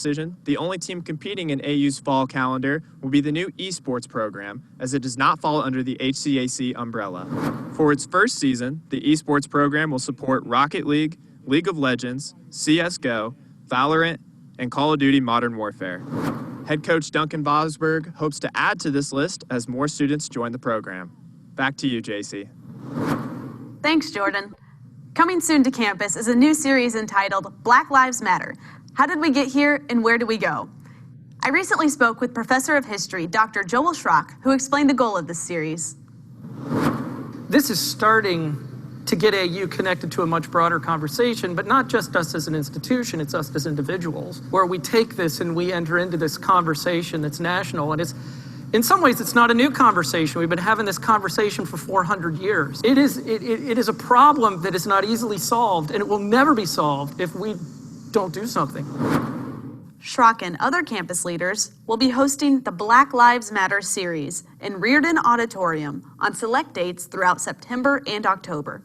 decision, the only team competing in AU's fall calendar will be the new Esports program, as it does not fall under the HCAC umbrella. For its first season, the Esports program will support Rocket League, League of Legends, CSGO, Valorant, and Call of Duty Modern Warfare. Head coach Duncan Vosberg hopes to add to this list as more students join the program. Back to you, JC. Thanks, Jordan. Coming soon to campus is a new series entitled Black Lives Matter. How did we get here and where do we go? I recently spoke with Professor of History, Dr. Joel Schrock, who explained the goal of this series. This is starting to get AU connected to a much broader conversation, but not just us as an institution, it's us as individuals, where we take this and we enter into this conversation that's national. And it's, in some ways, it's not a new conversation. We've been having this conversation for 400 years. It is a problem that is not easily solved, and it will never be solved if we don't do something. Schrock and other campus leaders will be hosting the Black Lives Matter series in Reardon Auditorium on select dates throughout September and October.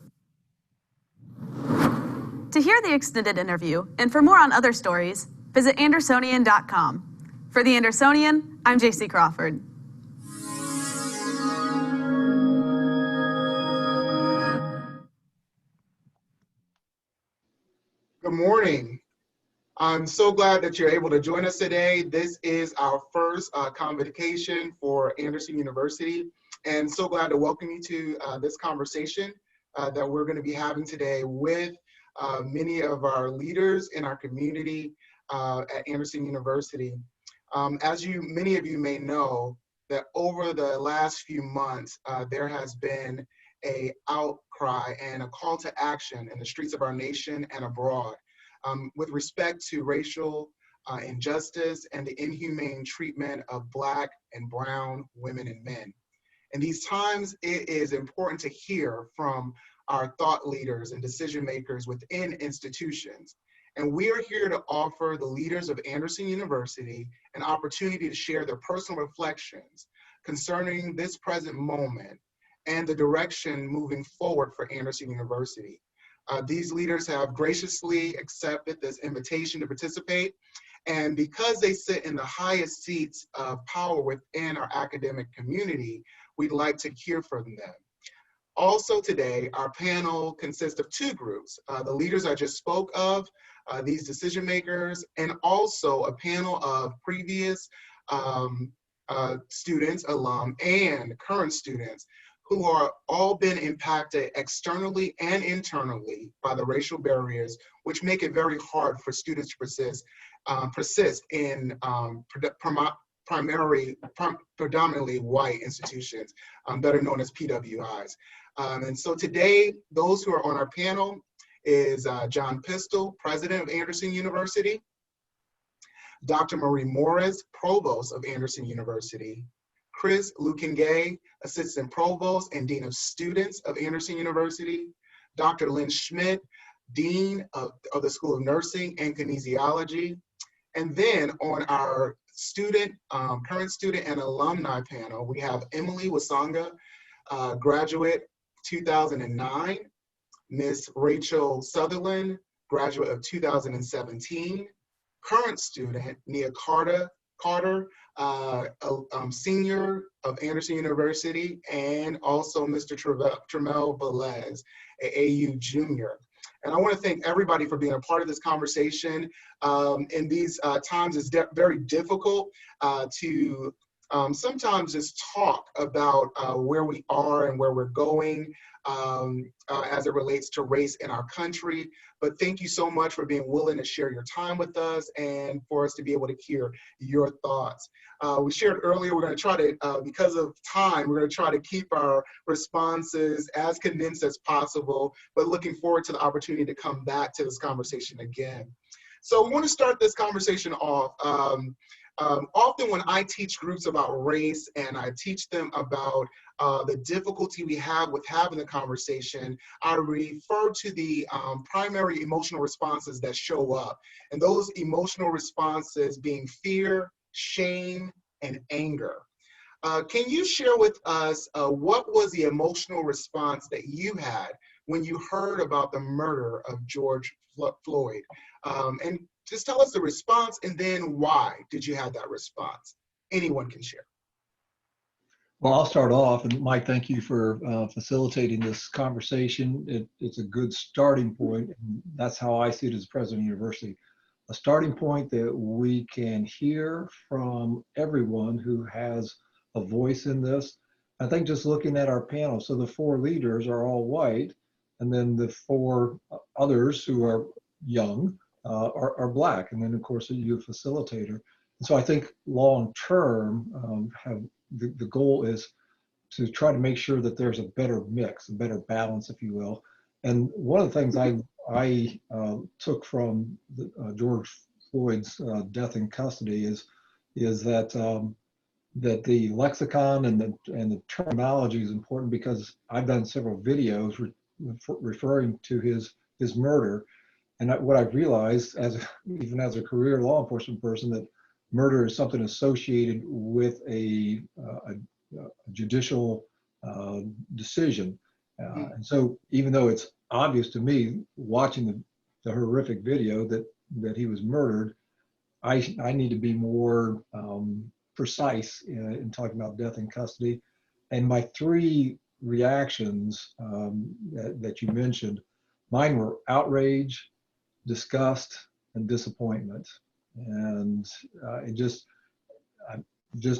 To hear the extended interview and for more on other stories, visit Andersonian.com. For The Andersonian, I'm JC Crawford. Good morning. I'm so glad that you're able to join us today. This is our first convocation for Anderson University, and so glad to welcome you to this conversation that we're going to be having today with many of our leaders in our community at Anderson University. As many of you may know, that over the last few months, there has been an outcry and a call to action in the streets of our nation and abroad with respect to racial injustice and the inhumane treatment of Black and brown women and men. In these times, it is important to hear from our thought leaders and decision makers within institutions. And we are here to offer the leaders of Anderson University an opportunity to share their personal reflections concerning this present moment and the direction moving forward for Anderson University. These leaders have graciously accepted this invitation to participate, and because they sit in the highest seats of power within our academic community, we'd like to hear from them. Also today, our panel consists of two groups, the leaders I just spoke of, these decision makers, and also a panel of previous students, alum, and current students who are all been impacted externally and internally by the racial barriers, which make it very hard for students to persist in predominantly white institutions that are known as PWIs. And so today, those who are on our panel is John Pistol, president of Anderson University, Dr. Marie Morris, provost of Anderson University, Chris Lukengay, assistant provost and dean of students of Anderson University, Dr. Lynn Schmidt, dean of the School of Nursing and Kinesiology. And then on our student, current student and alumni panel, we have Emily Wasanga, graduate 2009, Miss Rachel Sutherland, graduate of 2017, current student Nia Carter, senior of Anderson University, and also Mr. Tremel Velez, an AU junior. And I want to thank everybody for being a part of this conversation. In these times, it's very difficult to sometimes just talk about where we are and where we're going as it relates to race in our country. But thank you so much for being willing to share your time with us and for us to be able to hear your thoughts. We shared earlier, we're going to try to, because of time, we're going to try to keep our responses as condensed as possible, but looking forward to the opportunity to come back to this conversation again. So we want to start this conversation off. Often when I teach groups about race and I teach them about the difficulty we have with having the conversation, I refer to the primary emotional responses that show up. And those emotional responses being fear, shame, and anger. Can you share with us what was the emotional response that you had when you heard about the murder of George Floyd? And Just tell us the response and then why did you have that response? Anyone can share. Well, I'll start off, and Mike, thank you for facilitating this conversation. It's a good starting point, and that's how I see it as president of the university. A starting point that we can hear from everyone who has a voice in this. I think just looking at our panel, so the 4 leaders are all white, and then the 4 others who are young are Black, and then of course a youth facilitator. And so I think long term, the goal is to try to make sure that there's a better mix, a better balance, if you will. And one of the things I took from George Floyd's death in custody is that that the lexicon and the terminology is important, because I've done several videos referring to his murder, and what I've realized even as a career law enforcement person, that murder is something associated with a judicial decision. And so even though it's obvious to me watching the horrific video that he was murdered, I need to be more precise in talking about death in custody. And my 3 reactions that you mentioned, mine were outrage, disgust, and disappointment. And just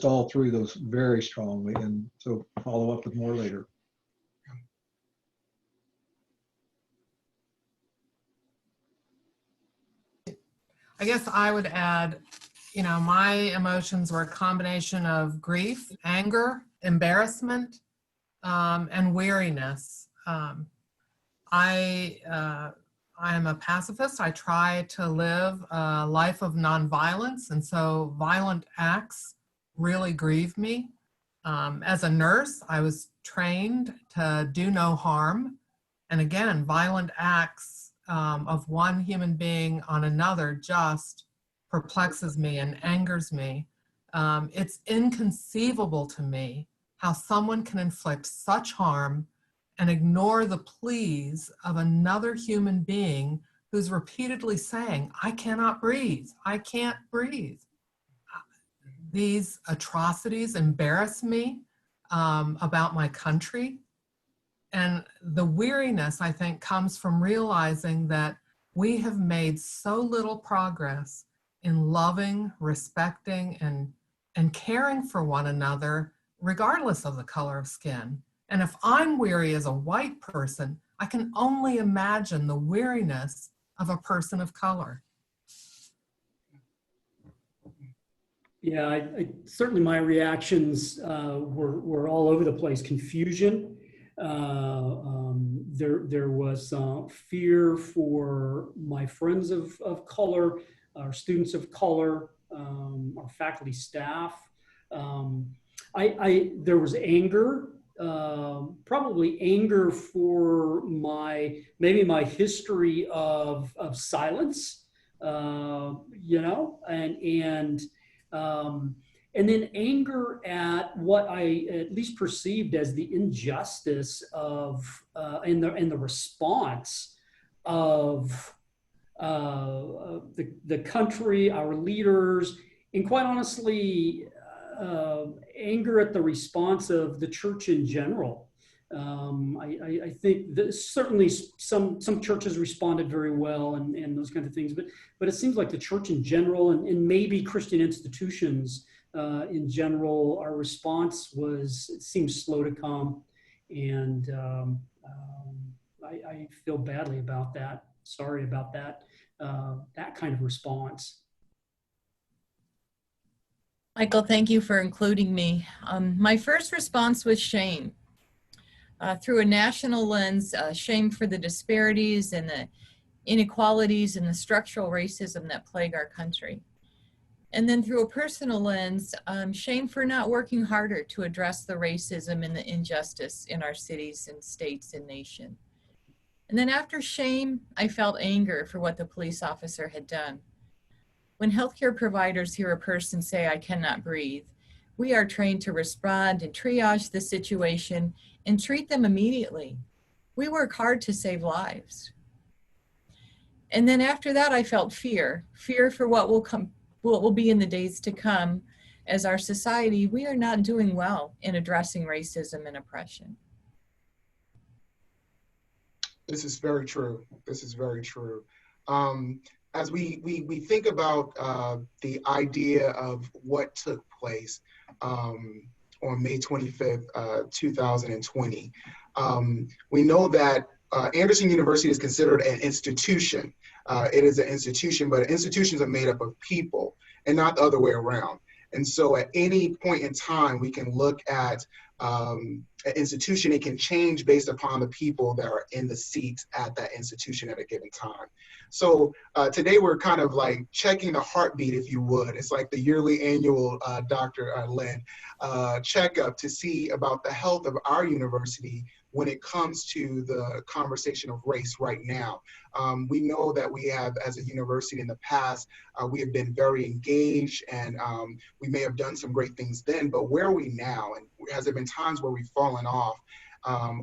all 3 of those very strongly, and so follow up with more later. I guess I would add, my emotions were a combination of grief, anger, embarrassment, and weariness. I am a pacifist. I try to live a life of nonviolence, and so violent acts really grieve me. As a nurse, I was trained to do no harm, and again, violent acts of one human being on another just perplexes me and angers me. It's inconceivable to me how someone can inflict such harm and ignore the pleas of another human being who's repeatedly saying, I cannot breathe, I can't breathe. These atrocities embarrass me about my country. And the weariness, I think, comes from realizing that we have made so little progress in loving, respecting, and caring for one another, regardless of the color of skin. And if I'm weary as a white person, I can only imagine the weariness of a person of color. Yeah, certainly my reactions were all over the place. Confusion. There was fear for my friends of color, our students of color, our faculty, staff. There was anger. Probably anger for maybe my history of silence, and then anger at what I at least perceived as the injustice of and the response of the country, our leaders, and quite honestly, anger at the response of the church in general. I think that certainly some churches responded very well and those kinds of things, but it seems like the church in general and maybe Christian institutions in general, our response seems slow to come, and I feel badly about that. Sorry about that kind of response. Michael, thank you for including me. My first response was shame. Through a national lens, shame for the disparities and the inequalities and the structural racism that plague our country. And then through a personal lens, shame for not working harder to address the racism and the injustice in our cities and states and nation. And then after shame, I felt anger for what the police officer had done. When healthcare providers hear a person say, I cannot breathe, we are trained to respond and triage the situation and treat them immediately. We work hard to save lives. And then after that, I felt fear for what will be in the days to come. As our society, we are not doing well in addressing racism and oppression. This is very true. This is very true. As we think about the idea of what took place on May 25th, 2020, we know that Anderson University is considered an institution. It is an institution, but institutions are made up of people and not the other way around. And so at any point in time, we can look at an institution. It can change based upon the people that are in the seats at that institution at a given time. So today we're kind of like checking the heartbeat, if you would. It's like the yearly annual Dr. Lynn checkup to see about the health of our university when it comes to the conversation of race right now. We know that we have, as a university in the past, we have been very engaged, and we may have done some great things then, but where are we now? And has there been times where we've fallen off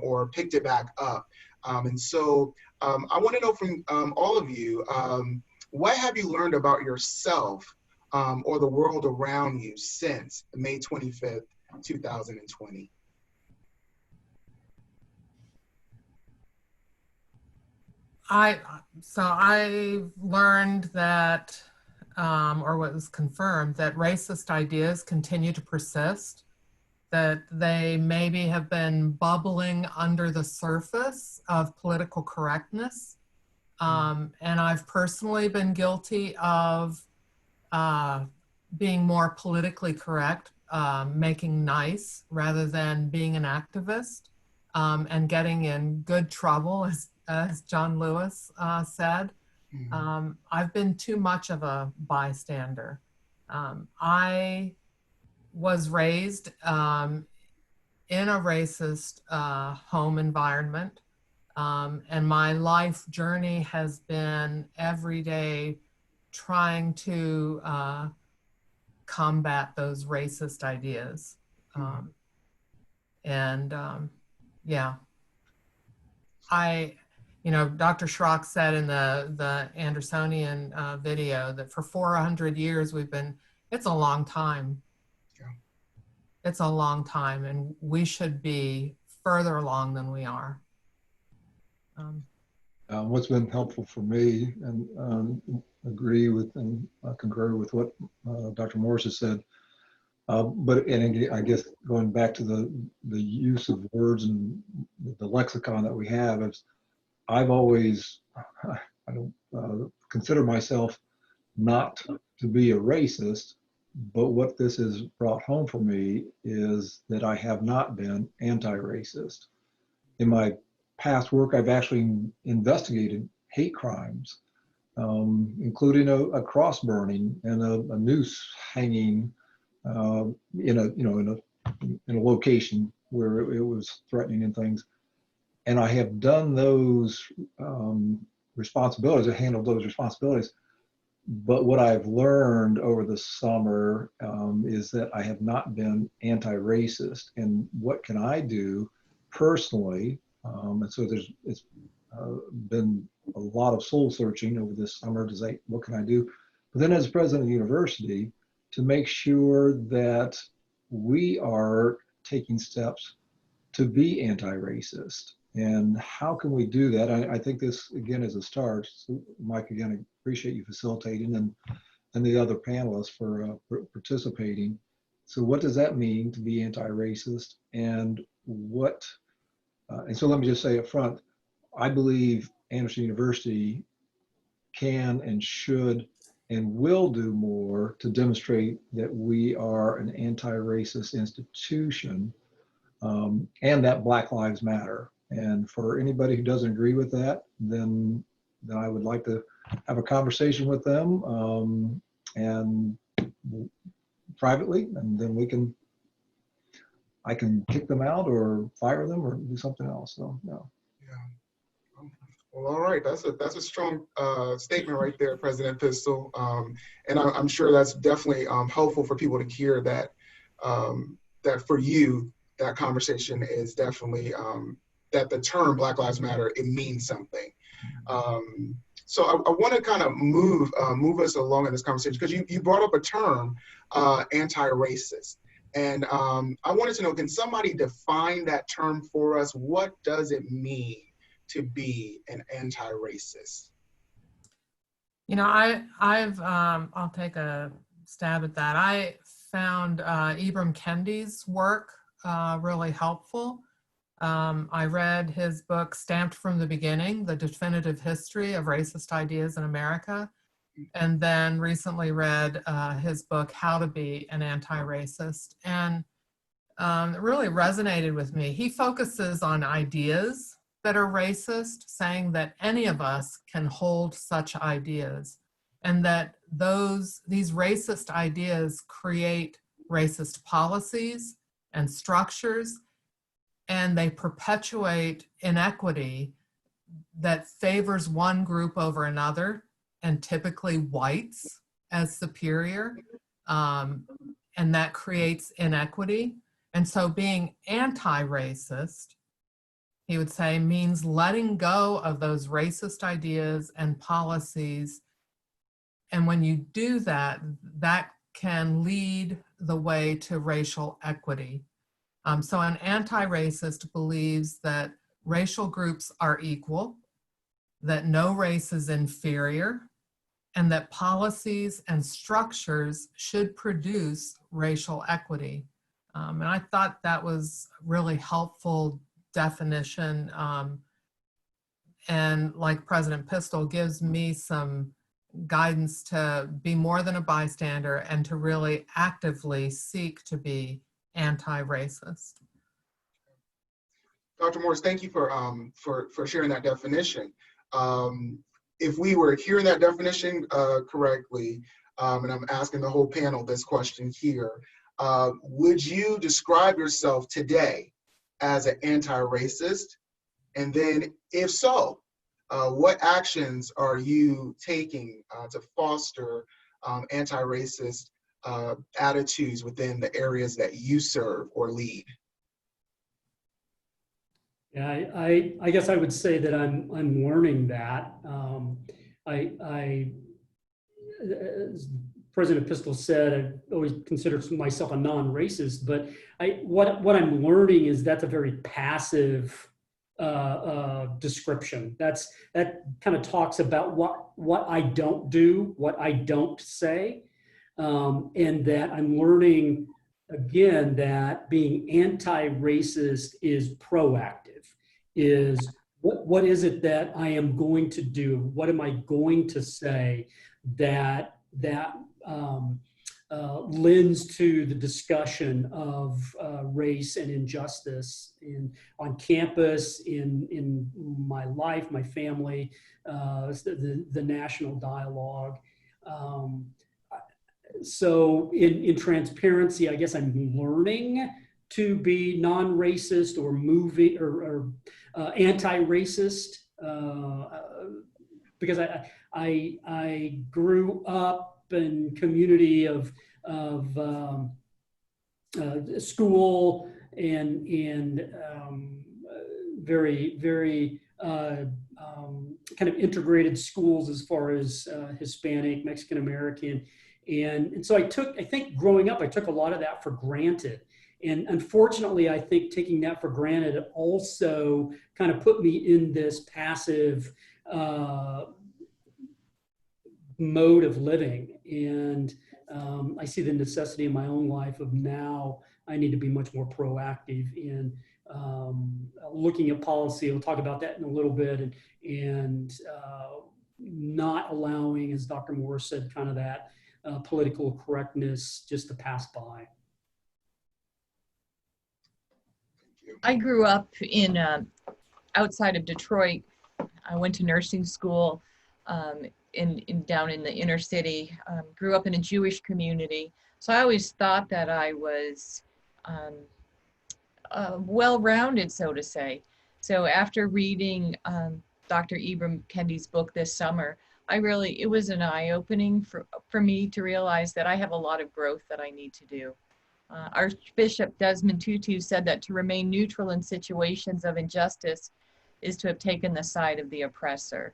or picked it back up? And so I want to know from all of you, what have you learned about yourself or the world around you since May 25th, 2020? I've learned that, or what was confirmed, that racist ideas continue to persist, that they maybe have been bubbling under the surface of political correctness. And I've personally been guilty of being more politically correct, making nice rather than being an activist, and getting in good trouble, as John Lewis said. I've been too much of a bystander. I was raised in a racist home environment, and my life journey has been every day trying to combat those racist ideas. Yeah, Dr. Schrock said in the Andersonian video that for 400 years it's a long time. Yeah. It's a long time, and we should be further along than we are. What's been helpful for me, and agree with and concur with what Dr. Morris has said, and I guess going back to the use of words and the lexicon that we have, I've always, I don't consider myself not to be a racist, but what this has brought home for me is that I have not been anti-racist. In my past work, I've actually investigated hate crimes, including a cross burning and a noose hanging in a location where it was threatening and things. And I have done those responsibilities, I handled those responsibilities. But what I've learned over the summer is that I have not been anti-racist. And what can I do personally? And so it's been a lot of soul searching over this summer to say, what can I do? But then as president of the university, to make sure that we are taking steps to be anti-racist. And how can we do that? I think this, again, is a start. So Mike, again, I appreciate you facilitating and the other panelists for participating. So what does that mean to be anti-racist? And so let me just say up front, I believe Anderson University can and should and will do more to demonstrate that we are an anti-racist institution, and that Black Lives Matter. And for anybody who doesn't agree with that, then I would like to have a conversation with them and privately, and then I can kick them out or fire them or do something else. So no. Yeah. Well, all right. That's a strong statement right there, President Pistol. And I'm sure that's definitely helpful for people to hear that that for you, that conversation is definitely that the term Black Lives Matter, it means something. So I want to kind of move us along in this conversation because you brought up a term, anti-racist. And I wanted to know, can somebody define that term for us? What does it mean to be an anti-racist? You know, I'll take a stab at that. I found Ibram Kendi's work really helpful. I read his book, Stamped from the Beginning, The Definitive History of Racist Ideas in America, and then recently read his book, How to Be an Anti-Racist, and it really resonated with me. He focuses on ideas that are racist, saying that any of us can hold such ideas, and that these racist ideas create racist policies and structures, and they perpetuate inequity that favors one group over another, and typically whites as superior, and that creates inequity. And so being anti-racist, he would say, means letting go of those racist ideas and policies. And when you do that, that can lead the way to racial equity. So an anti-racist believes that racial groups are equal, that no race is inferior, and that policies and structures should produce racial equity. And I thought that was really helpful definition, and like President Pistol, gives me some guidance to be more than a bystander and to really actively seek to be anti-racist. Dr. Morris, thank you for sharing that definition. If we were hearing that definition correctly, and I'm asking the whole panel this question here, would you describe yourself today as an anti-racist? And then if so, what actions are you taking to foster anti-racist attitudes within the areas that you serve or lead? Yeah, I guess I would say that I'm learning that. As President Pistol said, I always consider myself a non-racist, but what I'm learning is that's a very passive description. That kind of talks about what I don't do, what I don't say, and that I'm learning again that being anti-racist is proactive. Is what is it that I am going to do? What am I going to say that lends to the discussion of race and injustice on campus, in my life, my family, the national dialogue. So in transparency, I guess I'm learning to be non-racist or anti-racist, because I grew up in community of school and very kind of integrated schools as far as Hispanic, Mexican American, and so I think growing up I took a lot of that for granted. And unfortunately, I think taking that for granted also kind of put me in this passive mode of living. And I see the necessity in my own life of now I need to be much more proactive in looking at policy. We'll talk about that in a little bit, and not allowing, as Dr. Morris said, kind of that political correctness just to pass by. I grew up in outside of Detroit. I went to nursing school down in the inner city. Grew up in a Jewish community, so I always thought that I was well-rounded, so to say. So after reading Dr. Ibram Kendi's book this summer, it was an eye-opening for me to realize that I have a lot of growth that I need to do. Archbishop Desmond Tutu said that to remain neutral in situations of injustice is to have taken the side of the oppressor.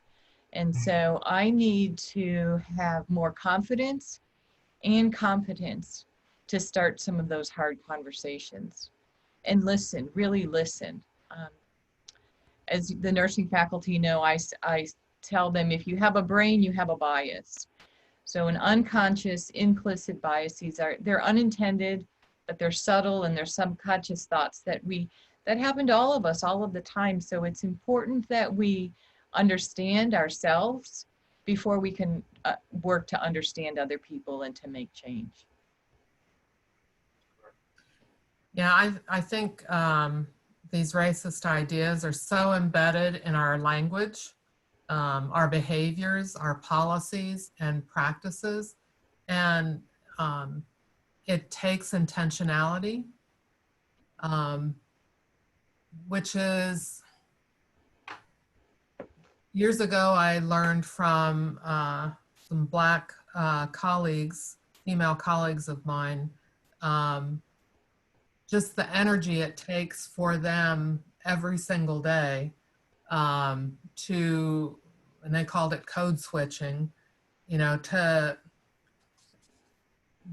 And so I need to have more confidence and competence to start some of those hard conversations and listen, really listen. As the nursing faculty know, I tell them, if you have a brain, you have a bias. So an unconscious, implicit biases they're unintended, but they're subtle, and they're subconscious thoughts that happen to all of us all of the time. So it's important that we understand ourselves before we can work to understand other people and to make change. Yeah, I think these racist ideas are so embedded in our language, our behaviors, our policies and practices, and it takes intentionality, which is, years ago I learned from some Black colleagues, female colleagues of mine, just the energy it takes for them every single day to, and they called it code switching, you know, to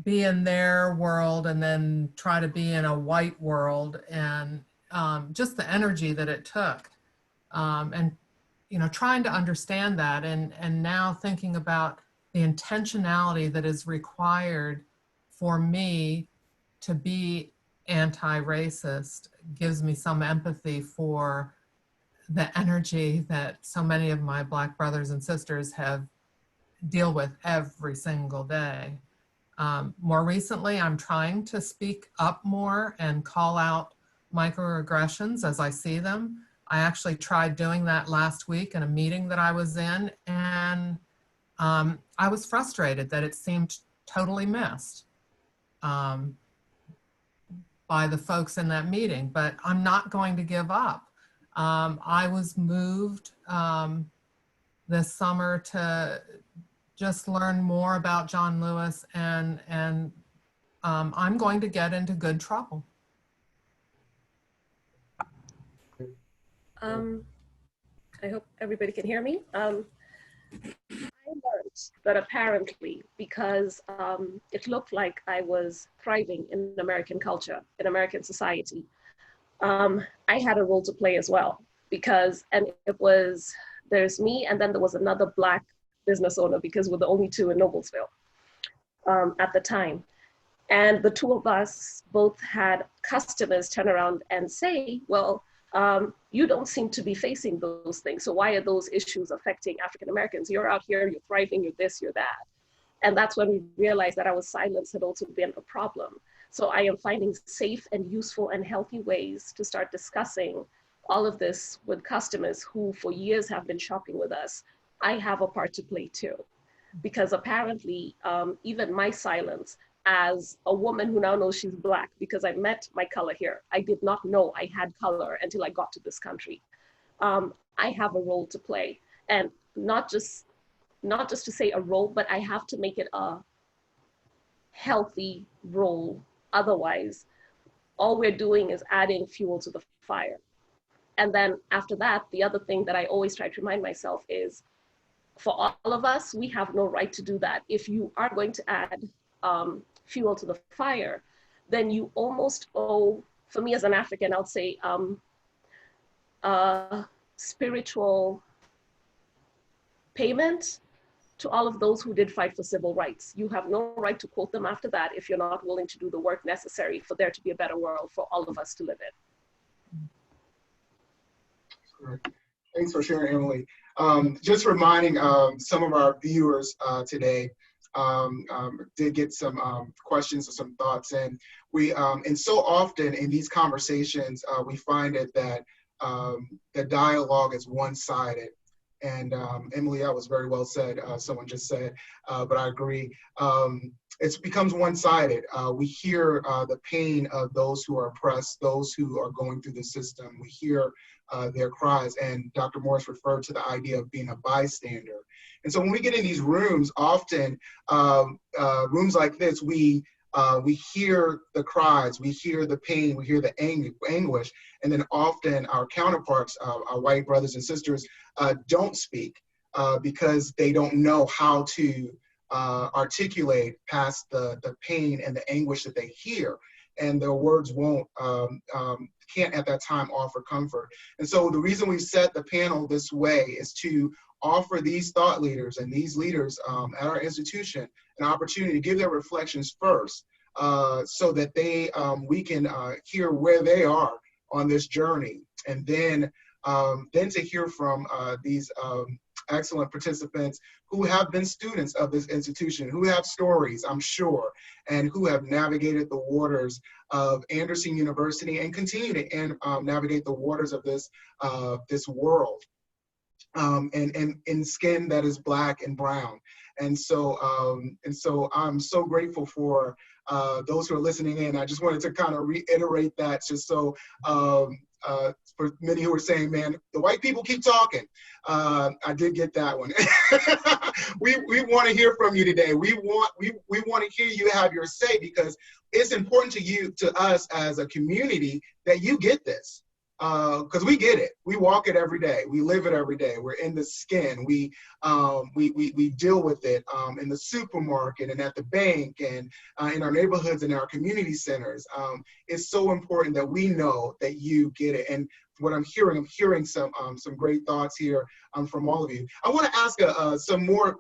be in their world and then try to be in a white world, and just the energy that it took. And, you know, trying to understand that, and now thinking about the intentionality that is required for me to be anti-racist gives me some empathy for the energy that so many of my Black brothers and sisters deal with every single day. More recently, I'm trying to speak up more and call out microaggressions as I see them. I actually tried doing that last week in a meeting that I was in, and I was frustrated that it seemed totally missed by the folks in that meeting, but I'm not going to give up. I was moved this summer to just learn more about John Lewis, and I'm going to get into good trouble. I hope everybody can hear me. I learned that apparently, because it looked like I was thriving in American culture, in American society, I had a role to play as well, because, and it was, there's me, and then there was another Black business owner, because we're the only two in Noblesville at the time. And the two of us both had customers turn around and say, well, you don't seem to be facing those things. So why are those issues affecting African Americans? You're out here, you're thriving, you're this, you're that. And that's when we realized that our silence had also been a problem. So I am finding safe and useful and healthy ways to start discussing all of this with customers who for years have been shopping with us. I have a part to play too, because apparently even my silence as a woman who now knows she's Black, because I met my color here. I did not know I had color until I got to this country. I have a role to play, and not just to say a role, but I have to make it a healthy role. Otherwise, all we're doing is adding fuel to the fire. And then after that, the other thing that I always try to remind myself is, for all of us, we have no right to do that. If you are going to add fuel to the fire, then you almost owe, for me as an African, I would say, spiritual payment to all of those who did fight for civil rights. You have no right to quote them after that if you're not willing to do the work necessary for there to be a better world for all of us to live in. Great. Thanks for sharing, Emily. Just reminding some of our viewers today, did get some questions or some thoughts, and and so often in these conversations we find it that the dialogue is one-sided, and Emily, that was very well said. Someone just said, but I agree. It becomes one-sided. We hear the pain of those who are oppressed, those who are going through the system. We hear their cries, and Dr. Morris referred to the idea of being a bystander. And so when we get in these rooms, often rooms like this, we hear the cries, we hear the pain, we hear the anguish, and then often our counterparts, our white brothers and sisters, don't speak. because they don't know how to articulate past the pain and the anguish that they hear, and their words can't at that time offer comfort. And so the reason we set the panel this way is to offer these thought leaders and these leaders at our institution an opportunity to give their reflections first, so that we can hear where they are on this journey, and then to hear from these excellent participants who have been students of this institution, who have stories, I'm sure, and who have navigated the waters of Anderson University and continue to navigate the waters of this world, and in skin that is Black and brown. And so I'm so grateful for those who are listening in. I just wanted to kind of reiterate that, just so for many who are saying, man, the white people keep talking. I did get that one. We want to hear from you today. We want to hear you have your say, because it's important to us as a community that you get this. Because we get it. We walk it every day. We live it every day. We're in the skin. We deal with it in the supermarket and at the bank and in our neighborhoods and our community centers. It's so important that we know that you get it. And what I'm hearing some great thoughts here from all of you. I want to ask some more,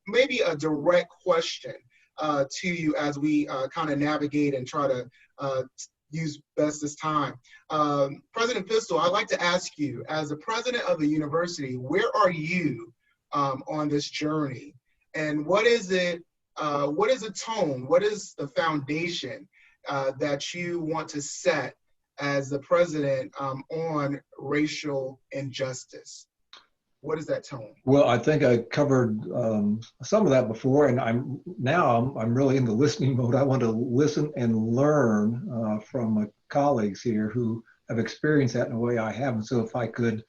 maybe a direct question to you as we kind of navigate and try to use best this time. President Pistol, I'd like to ask you, as the president of the university, where are you on this journey? And what is the tone, what is the foundation that you want to set as the president on racial injustice? What is that tone? Well, I think I covered some of that before, and I'm really in the listening mode. I want to listen and learn from my colleagues here who have experienced that in a way I haven't. So if I could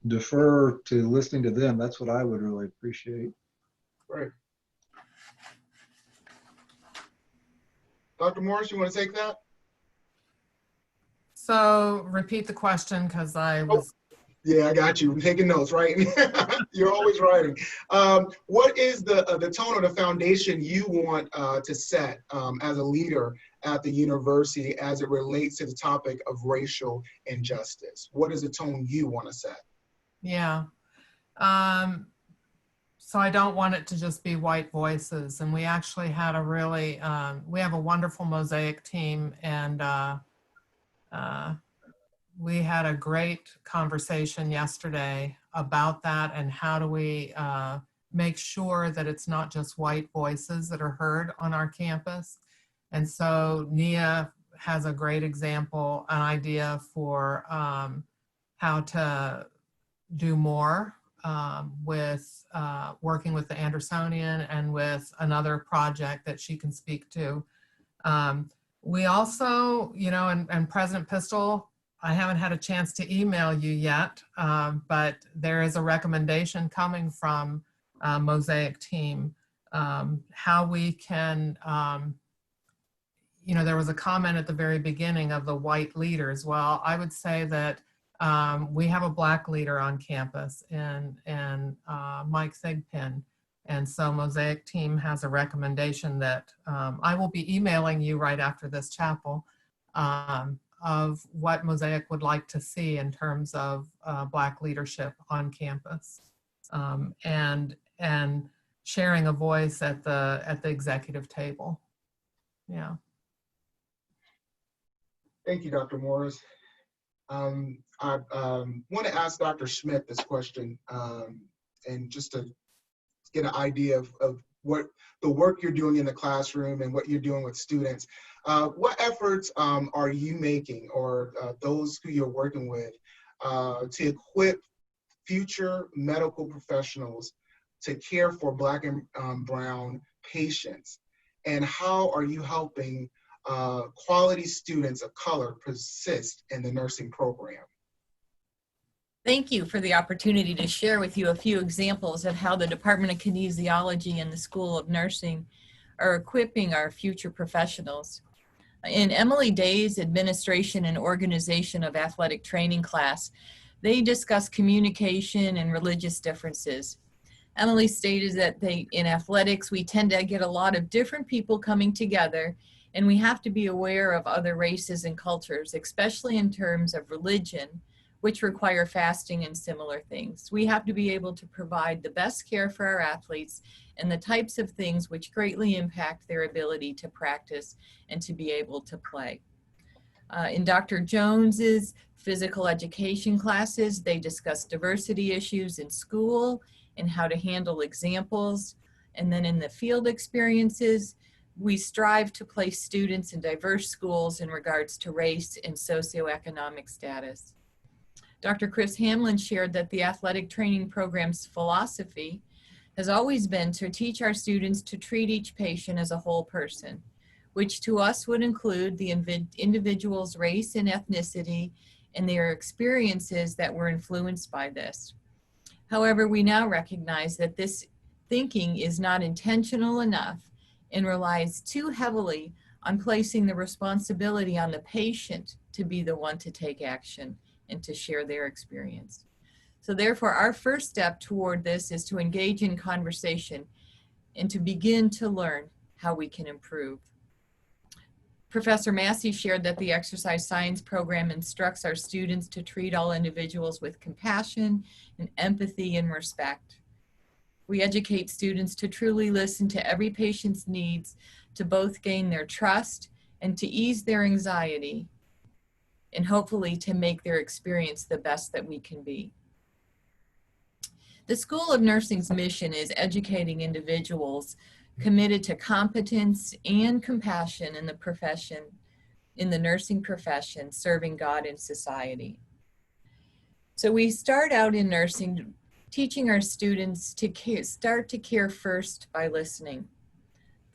defer to listening to them, that's what I would really appreciate. Right. Dr. Morris, you want to take that? So repeat the question, because I was. Yeah, I got you. I'm taking notes, right? You're always writing. What is the tone or the foundation you want to set as a leader at the university as it relates to the topic of racial injustice? What is the tone you want to set? Yeah. So I don't want it to just be white voices. And we actually had we have a wonderful MOSIC team, and we had a great conversation yesterday about that, and how do we make sure that it's not just white voices that are heard on our campus. And so Nia has a great example, an idea for how to do more with working with the Andersonian and with another project that she can speak to. We also, and President Pistol, I haven't had a chance to email you yet, but there is a recommendation coming from MOSIC team, how we can, there was a comment at the very beginning of the white leaders. Well, I would say that we have a Black leader on campus, and Mike Thigpen. And so MOSIC team has a recommendation that I will be emailing you right after this chapel, of what MOSIC would like to see in terms of Black leadership on campus, and sharing a voice at the executive table. Yeah. Thank you, Dr. Morris. I want to ask Dr. Schmidt this question, and just to get an idea of what the work you're doing in the classroom and what you're doing with students. What efforts are you making, or those who you're working with, to equip future medical professionals to care for Black and brown patients? And how are you helping quality students of color persist in the nursing program? Thank you for the opportunity to share with you a few examples of how the Department of Kinesiology and the School of Nursing are equipping our future professionals. In Emily Day's Administration and Organization of Athletic Training class, they discuss communication and religious differences. Emily stated that in athletics, we tend to get a lot of different people coming together, and we have to be aware of other races and cultures, especially in terms of religion, which require fasting and similar things. We have to be able to provide the best care for our athletes and the types of things which greatly impact their ability to practice and to be able to play. In Dr. Jones's physical education classes, they discuss diversity issues in school and how to handle examples. And then in the field experiences, we strive to place students in diverse schools in regards to race and socioeconomic status. Dr. Chris Hamlin shared that the athletic training program's philosophy has always been to teach our students to treat each patient as a whole person, which to us would include the individual's race and ethnicity and their experiences that were influenced by this. However, we now recognize that this thinking is not intentional enough and relies too heavily on placing the responsibility on the patient to be the one to take action and to share their experience. So therefore, our first step toward this is to engage in conversation and to begin to learn how we can improve. Professor Massey shared that the exercise science program instructs our students to treat all individuals with compassion and empathy and respect. We educate students to truly listen to every patient's needs, to both gain their trust and to ease their anxiety, and hopefully to make their experience the best that we can be. The School of Nursing's mission is educating individuals committed to competence and compassion in the profession, in the nursing profession, serving God and society. So we start out in nursing teaching our students to start to care first by listening.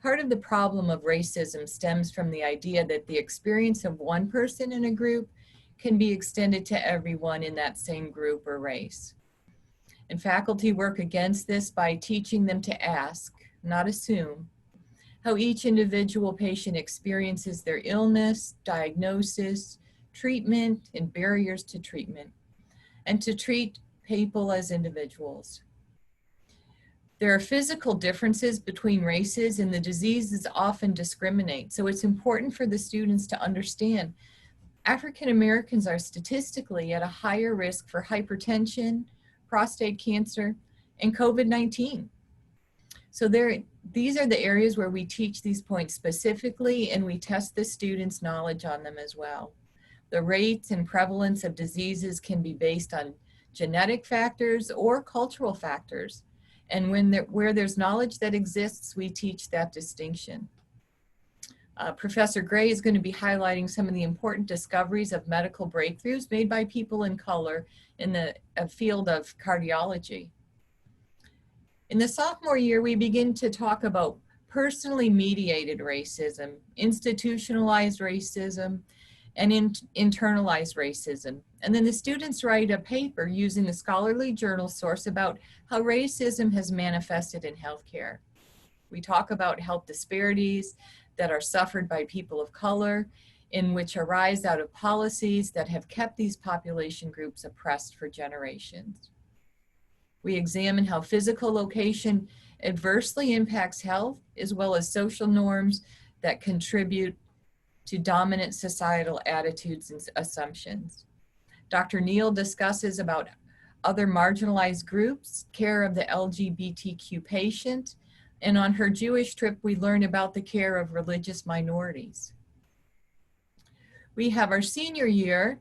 Part of the problem of racism stems from the idea that the experience of one person in a group can be extended to everyone in that same group or race. And faculty work against this by teaching them to ask, not assume, how each individual patient experiences their illness, diagnosis, treatment, and barriers to treatment, and to treat people as individuals. There are physical differences between races, and the diseases often discriminate. So it's important for the students to understand African Americans are statistically at a higher risk for hypertension, prostate cancer, and COVID-19. So these are the areas where we teach these points specifically, and we test the students' knowledge on them as well. The rates and prevalence of diseases can be based on genetic factors or cultural factors. And where there's knowledge that exists, we teach that distinction. Professor Gray is going to be highlighting some of the important discoveries of medical breakthroughs made by people in color in the field of cardiology. In the sophomore year, we begin to talk about personally mediated racism, institutionalized racism, and internalized racism. And then the students write a paper using the scholarly journal source about how racism has manifested in healthcare. We talk about health disparities that are suffered by people of color, in which arise out of policies that have kept these population groups oppressed for generations. We examine how physical location adversely impacts health, as well as social norms that contribute to dominant societal attitudes and assumptions. Dr. Neal discusses about other marginalized groups, care of the LGBTQ patient, and on her Jewish trip, we learn about the care of religious minorities. We have our senior year.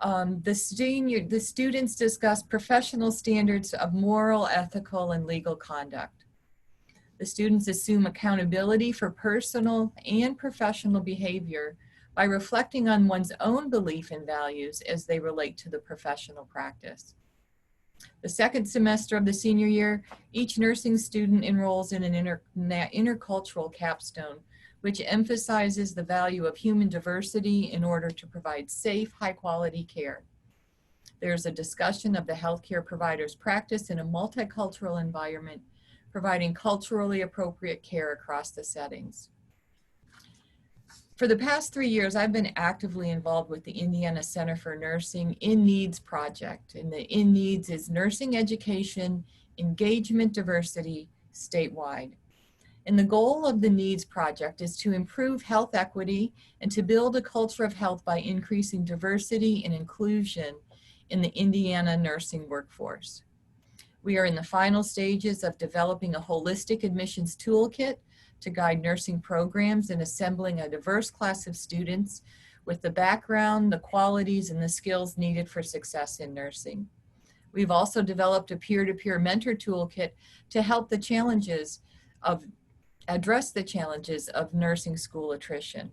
The students discuss professional standards of moral, ethical, and legal conduct. The students assume accountability for personal and professional behavior by reflecting on one's own belief and values as they relate to the professional practice. The second semester of the senior year, each nursing student enrolls in an intercultural capstone, which emphasizes the value of human diversity in order to provide safe, high-quality care. There's a discussion of the healthcare provider's practice in a multicultural environment, providing culturally appropriate care across the settings. For the past 3 years, I've been actively involved with the Indiana Center for Nursing In Needs project. And the In Needs is nursing education engagement diversity statewide. And the goal of the NEEDS project is to improve health equity and to build a culture of health by increasing diversity and inclusion in the Indiana nursing workforce. We are in the final stages of developing a holistic admissions toolkit to guide nursing programs and assembling a diverse class of students with the background, the qualities, and the skills needed for success in nursing. We've also developed a peer-to-peer mentor toolkit to help address the challenges of nursing school attrition.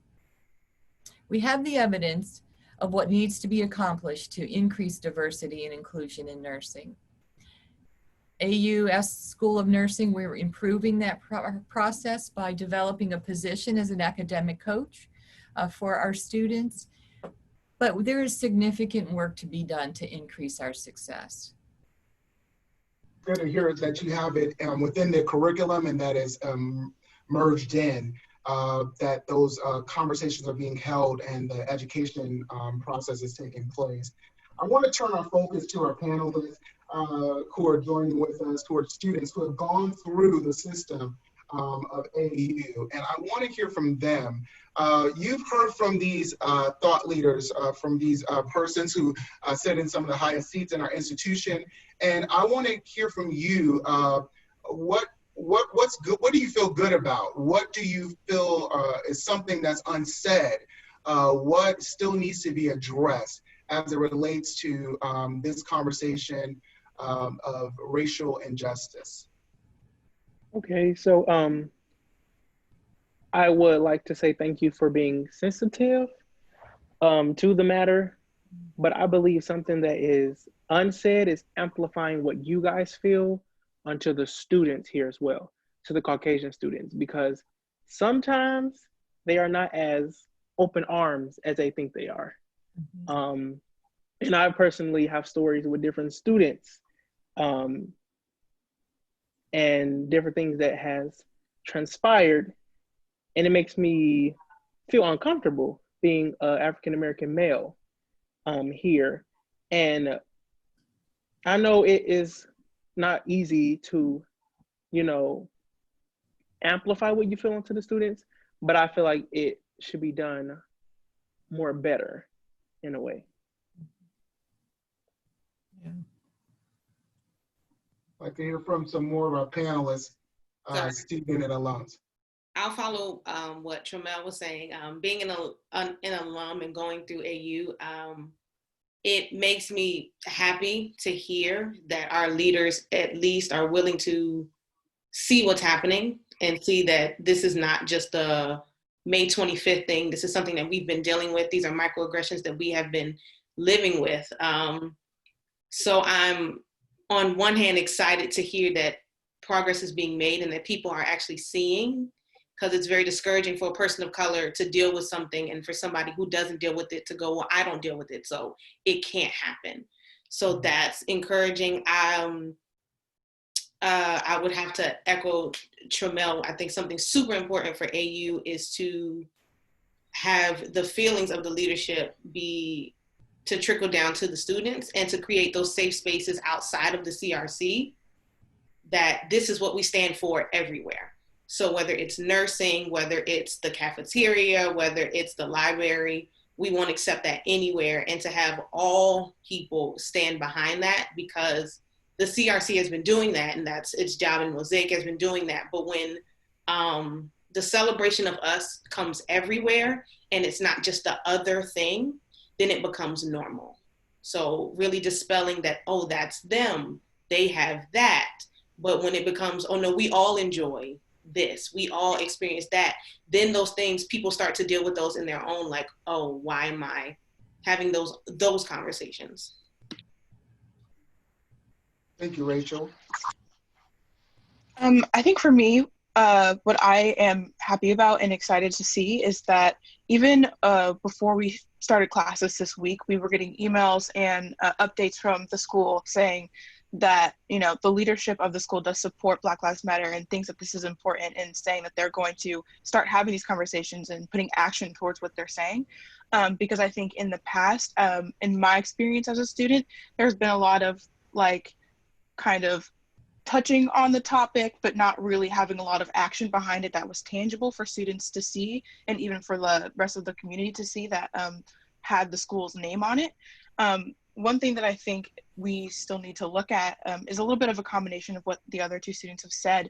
We have the evidence of what needs to be accomplished to increase diversity and inclusion in nursing. AUS School of Nursing, we're improving that process by developing a position as an academic coach for our students, but there is significant work to be done to increase our success. Good to hear that you have it within the curriculum and that is merged in, that those conversations are being held and the education process is taking place. I want to turn our focus to our panelists who are joining with us, who are students who have gone through the system of AU, and I want to hear from them. You've heard from these thought leaders, from these persons who sit in some of the highest seats in our institution, and I want to hear from you. What's good? What do you feel good about? What do you feel is something that's unsaid? What still needs to be addressed as it relates to this conversation of racial injustice? Okay, so I would like to say thank you for being sensitive to the matter, but I believe something that is unsaid is amplifying what you guys feel onto the students here as well, to the Caucasian students, because sometimes they are not as open arms as they think they are. And I personally have stories with different students and different things that has transpired, and it makes me feel uncomfortable being an African-American male here. And I know it is not easy to, amplify what you feel into the students, but I feel like it should be done more better in a way. Yeah. I'd like to hear from some more of our panelists, student and alums. I'll follow what Tramel was saying. Being an alum and going through AU, it makes me happy to hear that our leaders at least are willing to see what's happening and see that this is not just a May 25th thing. This is something that we've been dealing with. These are microaggressions that we have been living with. So I'm on one hand excited to hear that progress is being made and that people are actually seeing, because it's very discouraging for a person of color to deal with something and for somebody who doesn't deal with it to go, well, I don't deal with it, so it can't happen. So that's encouraging. I would have to echo Tramel. I think something super important for AU is to have the feelings of the leadership be to trickle down to the students and to create those safe spaces outside of the CRC, that this is what we stand for everywhere. So whether it's nursing, whether it's the cafeteria, whether it's the library, we won't accept that anywhere, and to have all people stand behind that, because the CRC has been doing that, and that's its job, and MOSIC has been doing that. But when the celebration of us comes everywhere and it's not just the other thing, then it becomes normal. So really dispelling that, oh, that's them, they have that. But when it becomes, oh no, we all enjoy this, we all experience that, then those things, people start to deal with those in their own, like, oh, why am I having those conversations? Thank you, Rachel. I think for me, what I am happy about and excited to see is that even before we started classes this week, we were getting emails and updates from the school saying that, the leadership of the school does support Black Lives Matter and thinks that this is important, and saying that they're going to start having these conversations and putting action towards what they're saying. Because I think in the past, in my experience as a student, there's been a lot of kind of touching on the topic, but not really having a lot of action behind it that was tangible for students to see, and even for the rest of the community to see that had the school's name on it. One thing that I think we still need to look at is a little bit of a combination of what the other two students have said.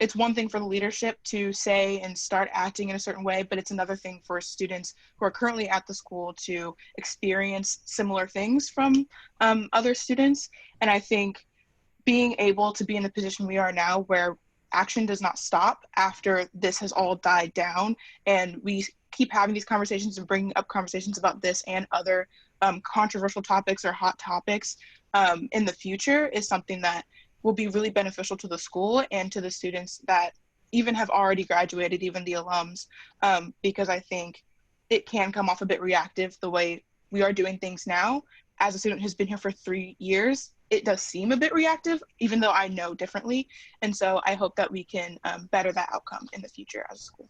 It's one thing for the leadership to say and start acting in a certain way, but it's another thing for students who are currently at the school to experience similar things from other students. And I think being able to be in the position we are now, where action does not stop after this has all died down, and we keep having these conversations and bringing up conversations about this and other controversial topics or hot topics in the future, is something that will be really beneficial to the school and to the students that even have already graduated, even the alums, because I think it can come off a bit reactive the way we are doing things now. As a student who's been here for 3 years, it does seem a bit reactive, even though I know differently. And so I hope that we can better that outcome in the future as a school.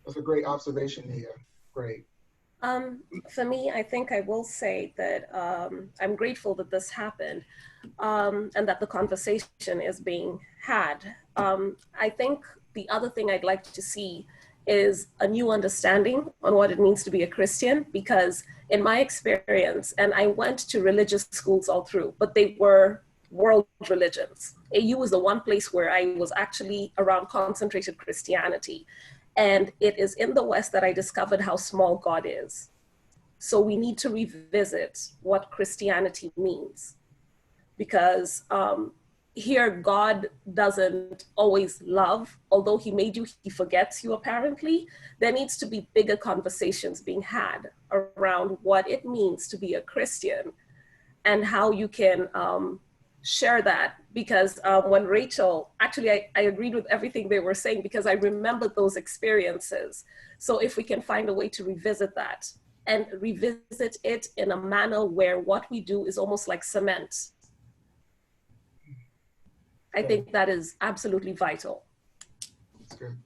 That's a great observation, Nia. Great. For me, I think I will say that I'm grateful that this happened and that the conversation is being had. I think the other thing I'd like to see is a new understanding on what it means to be a Christian, because in my experience, and I went to religious schools all through, but they were world religions. AU was the one place where I was actually around concentrated Christianity. And it is in the West that I discovered how small God is. So we need to revisit what Christianity means, because here God doesn't always love. Although he made you, he forgets you apparently. There needs to be bigger conversations being had around what it means to be a Christian and how you can share that. Because when Rachel, actually I agreed with everything they were saying, because I remembered those experiences. So if we can find a way to revisit that and revisit it in a manner where what we do is almost like cement, I think that is absolutely vital. That's good.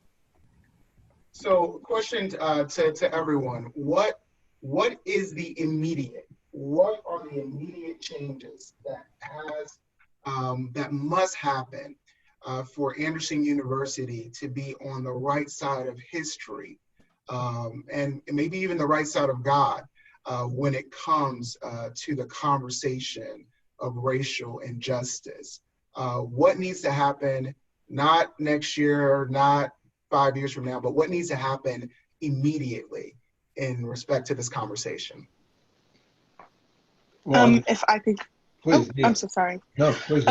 So question to everyone, what is the immediate, what are the immediate changes that must happen for Anderson University to be on the right side of history, and maybe even the right side of God when it comes to the conversation of racial injustice? What needs to happen, not next year, not 5 years from now, but what needs to happen immediately in respect to this conversation? Well, If I could, please, yeah. I'm so sorry. No, please.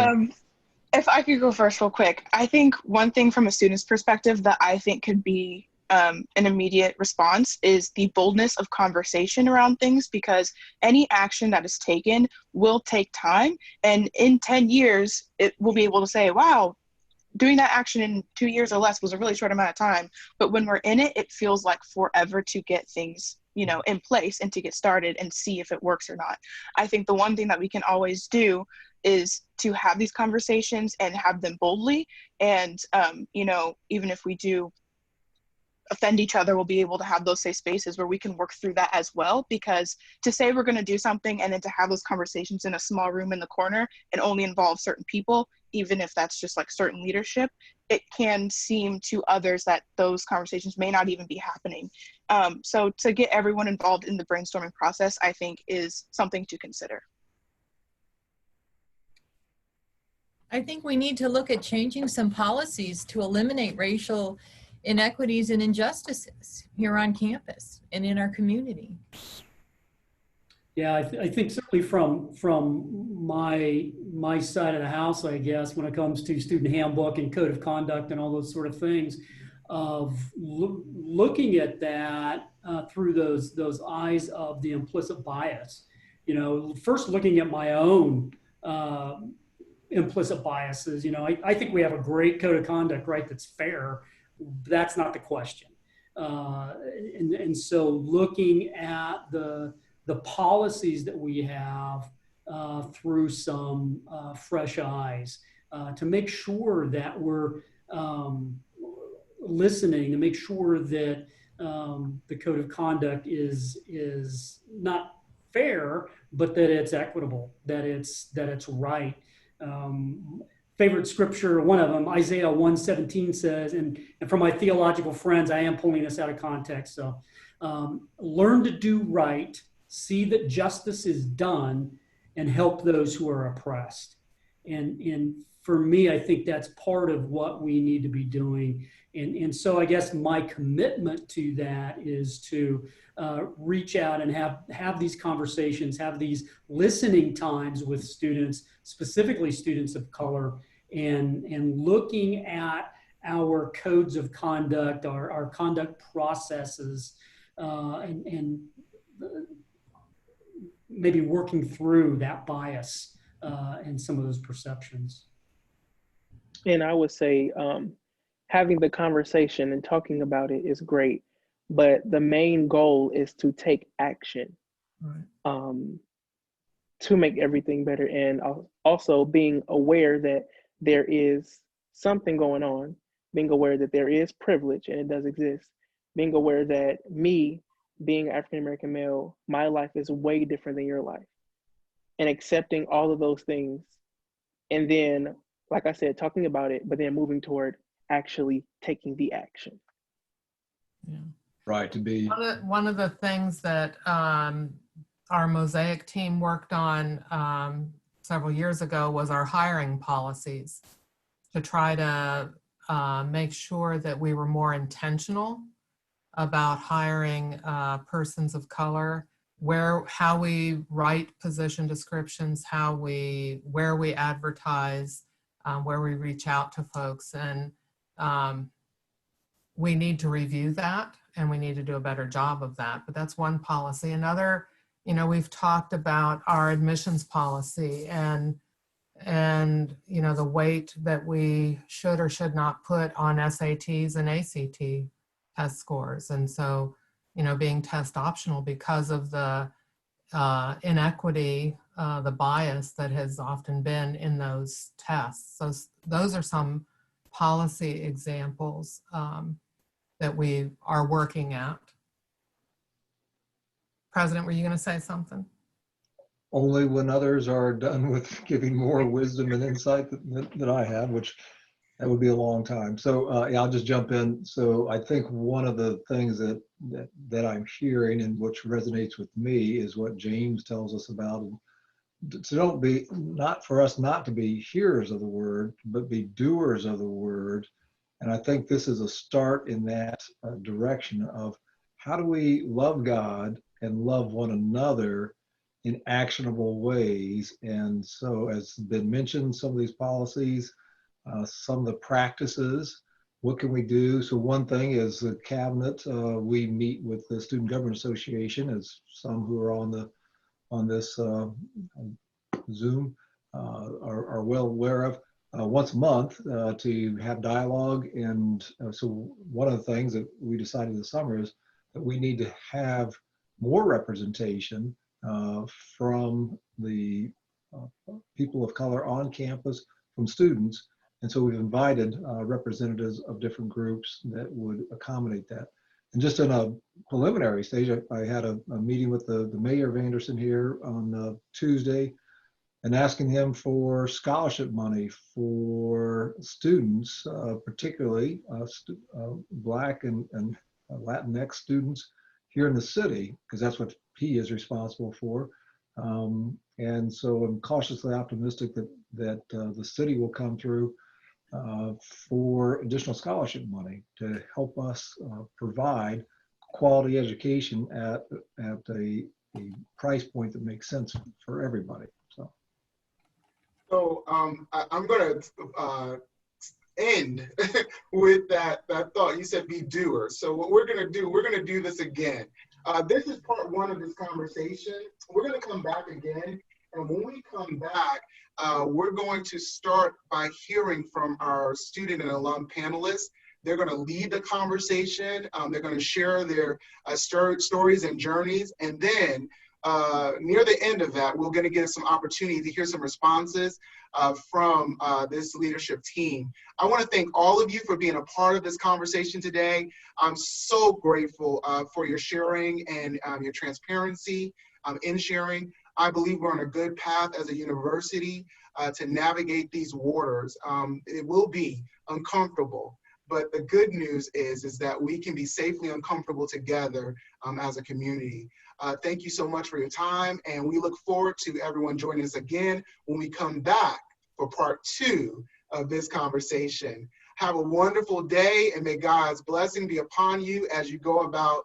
If I could go first real quick, I think one thing from a student's perspective that I think could be an immediate response is the boldness of conversation around things, because any action that is taken will take time. And in 10 years, it will be able to say, wow, doing that action in 2 years or less was a really short amount of time. But when we're in it, it feels like forever to get things, you know, in place and to get started and see if it works or not. I think the one thing that we can always do is to have these conversations and have them boldly. And, you know, even if we do offend each other, we'll be able to have those safe spaces where we can work through that as well. Because to say we're going to do something and then to have those conversations in a small room in the corner and only involve certain people, even if that's just like certain leadership, it can seem to others that those conversations may not even be happening. So to get everyone involved in the brainstorming process, I think is something to consider. I think we need to look at changing some policies to eliminate racial inequities and injustices here on campus and in our community. Yeah, I think certainly from my side of the house, I guess, when it comes to student handbook and code of conduct and all those sort of things, of looking at that through those eyes of the implicit bias. You know, first looking at my own implicit biases. You know, I think we have a great code of conduct, right? That's fair. That's not the question. And so looking at the policies that we have through some fresh eyes to make sure that we're listening, to make sure that the code of conduct is not fair, but that it's equitable, that it's right. Favorite scripture, one of them, Isaiah 1:17 says, and for my theological friends, I am pulling this out of context. So learn to do right, see that justice is done, and help those who are oppressed. And for me, I think that's part of what we need to be doing. And so I guess my commitment to that is to reach out and have these conversations, have these listening times with students, specifically students of color, and looking at our codes of conduct, our conduct processes, and maybe working through that bias and some of those perceptions. And I would say having the conversation and talking about it is great, but the main goal is to take action. Right. To make everything better, and also being aware that there is something going on, being aware that there is privilege and it does exist, being aware that me, being an African-American male, my life is way different than your life, and accepting all of those things. And then, like I said, talking about it, but then moving toward actually taking the action. Yeah. Right, to be. One of the things that our MOSIC team worked on several years ago was our hiring policies, to try to make sure that we were more intentional about hiring persons of color, how we write position descriptions, where we advertise, where we reach out to folks. And we need to review that, and we need to do a better job of that. But that's one policy. Another, we've talked about our admissions policy and the weight that we should or should not put on SATs and ACT test scores. And so, being test optional because of the inequity, the bias that has often been in those tests. So those are some policy examples that we are working at. President, were you going to say something? Only when others are done with giving more wisdom and insight that I have, which that would be a long time. So yeah, I'll just jump in. So I think one of the things that I'm hearing and which resonates with me is what James tells us about. So not for us not to be hearers of the word, but be doers of the word. And I think this is a start in that direction of how do we love God and love one another in actionable ways. And so, as has been mentioned, some of these policies, some of the practices, what can we do? So one thing is the cabinet, we meet with the Student Government Association, as some who are on this Zoom are well aware of, once a month to have dialogue. And so one of the things that we decided this summer is that we need to have more representation from the people of color on campus, from students. And so we've invited representatives of different groups that would accommodate that. And just in a preliminary stage, I had a meeting with the mayor of Anderson here on Tuesday, and asking him for scholarship money for students, particularly Black and Latinx students here in the city, because that's what he is responsible for. And so I'm cautiously optimistic that the city will come through for additional scholarship money to help us provide quality education at a price point that makes sense for everybody. So I'm going to end with that thought. You said be doers. So what we're going to do this again. This is part one of this conversation. We're going to come back again. And when we come back, we're going to start by hearing from our student and alum panelists. They're going to lead the conversation. They're going to share their stories and journeys. And then near the end of that, we're going to get some opportunity to hear some responses from this leadership team. I want to thank all of you for being a part of this conversation today. I'm so grateful for your sharing and your transparency. in sharing. I believe we're on a good path as a university to navigate these waters. It will be uncomfortable, but the good news is that we can be safely uncomfortable together as a community. Thank you so much for your time, and we look forward to everyone joining us again when we come back for part 2 of this conversation. Have a wonderful day, and may God's blessing be upon you as you go about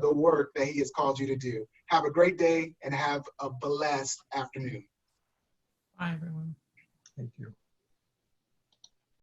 the work that He has called you to do. Have a great day and have a blessed afternoon. Bye, everyone. Thank you.